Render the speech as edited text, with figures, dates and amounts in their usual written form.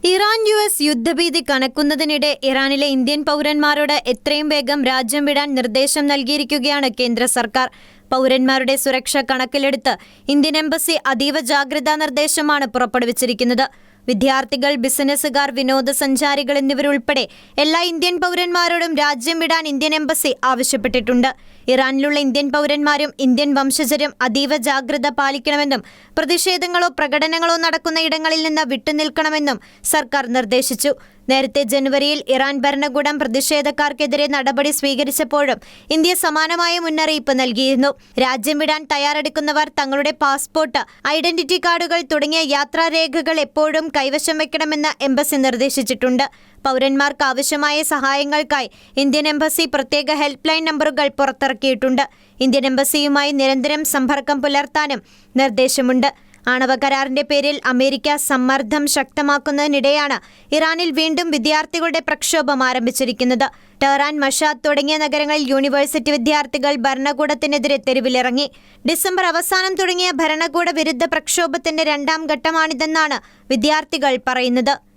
ഇറാൻ-US യുദ്ധഭീതി കനക്കുന്നതിനിടെ ഇറാനിലെ ഇന്ത്യൻ പൗരന്മാരോട് എത്രയും വേഗം രാജ്യം വിടാൻ നിർദ്ദേശം നൽകിയിരിക്കുകയാണ് കേന്ദ്ര സർക്കാർ. പൗരന്മാരുടെ സുരക്ഷ കണക്കിലെടുത്ത് ഇന്ത്യൻ എംബസി അതീവ ജാഗ്രതാ നിർദ്ദേശമാണ് പുറപ്പെടുവിച്ചിരിക്കുന്നത്. വിദ്യാർത്ഥികൾ, ബിസിനസ്സുകാർ, വിനോദസഞ്ചാരികൾ എന്നിവരുൾപ്പെടെ എല്ലാ ഇന്ത്യൻ പൗരന്മാരോടും രാജ്യം വിടാൻ ഇന്ത്യൻ എംബസി ആവശ്യപ്പെട്ടിട്ടുണ്ട്. ഇറാനിലുള്ള ഇന്ത്യൻ പൗരന്മാരും ഇന്ത്യൻ വംശജരും അതീവ ജാഗ്രത പാലിക്കണമെന്നും പ്രതിഷേധങ്ങളോ പ്രകടനങ്ങളോ നടക്കുന്ന ഇടങ്ങളിൽ നിന്ന് വിട്ടുനിൽക്കണമെന്നും സർക്കാർ നിർദ്ദേശിച്ചു. നേരത്തെ ജനുവരിയിൽ ഇറാൻ ഭരണകൂടം പ്രതിഷേധക്കാർക്കെതിരെ നടപടി സ്വീകരിച്ചപ്പോഴും ഇന്ത്യ സമാനമായ മുന്നറിയിപ്പ് നൽകിയിരുന്നു. രാജ്യം വിടാൻ തയ്യാറെടുക്കുന്നവർ തങ്ങളുടെ പാസ്പോർട്ട്, ഐഡന്റിറ്റി കാർഡുകൾ തുടങ്ങിയ യാത്രാരേഖകൾ എപ്പോഴും കൈവശം വെക്കണമെന്ന് എംബസി നിർദ്ദേശിച്ചിട്ടുണ്ട്. പൗരന്മാർക്ക് ആവശ്യമായ സഹായങ്ങൾക്കായി ഇന്ത്യൻ എംബസി പ്രത്യേക ഹെൽപ്പ് ലൈൻ നമ്പറുകൾ പുറത്തിറക്കിയിട്ടുണ്ട്. ഇന്ത്യൻ എംബസിയുമായി നിരന്തരം സമ്പർക്കം പുലർത്താനും നിർദ്ദേശമുണ്ട്. ആണവ കരാറിന്റെ പേരിൽ അമേരിക്ക സമ്മർദ്ദം ശക്തമാക്കുന്നതിനിടെയാണ് ഇറാനിൽ വീണ്ടും വിദ്യാർത്ഥികളുടെ പ്രക്ഷോഭം ആരംഭിച്ചിരിക്കുന്നത്. ടെഹ്റാൻ, മഷാദ് തുടങ്ങിയ നഗരങ്ങളിൽ യൂണിവേഴ്സിറ്റി വിദ്യാർത്ഥികൾ ഭരണകൂടത്തിനെതിരെ തെരുവിലിറങ്ങി. ഡിസംബർ അവസാനം തുടങ്ങിയ ഭരണകൂട വിരുദ്ധ പ്രക്ഷോഭത്തിന്റെ രണ്ടാം ഘട്ടമാണിതെന്നാണ് വിദ്യാർത്ഥികൾ പറയുന്നത്.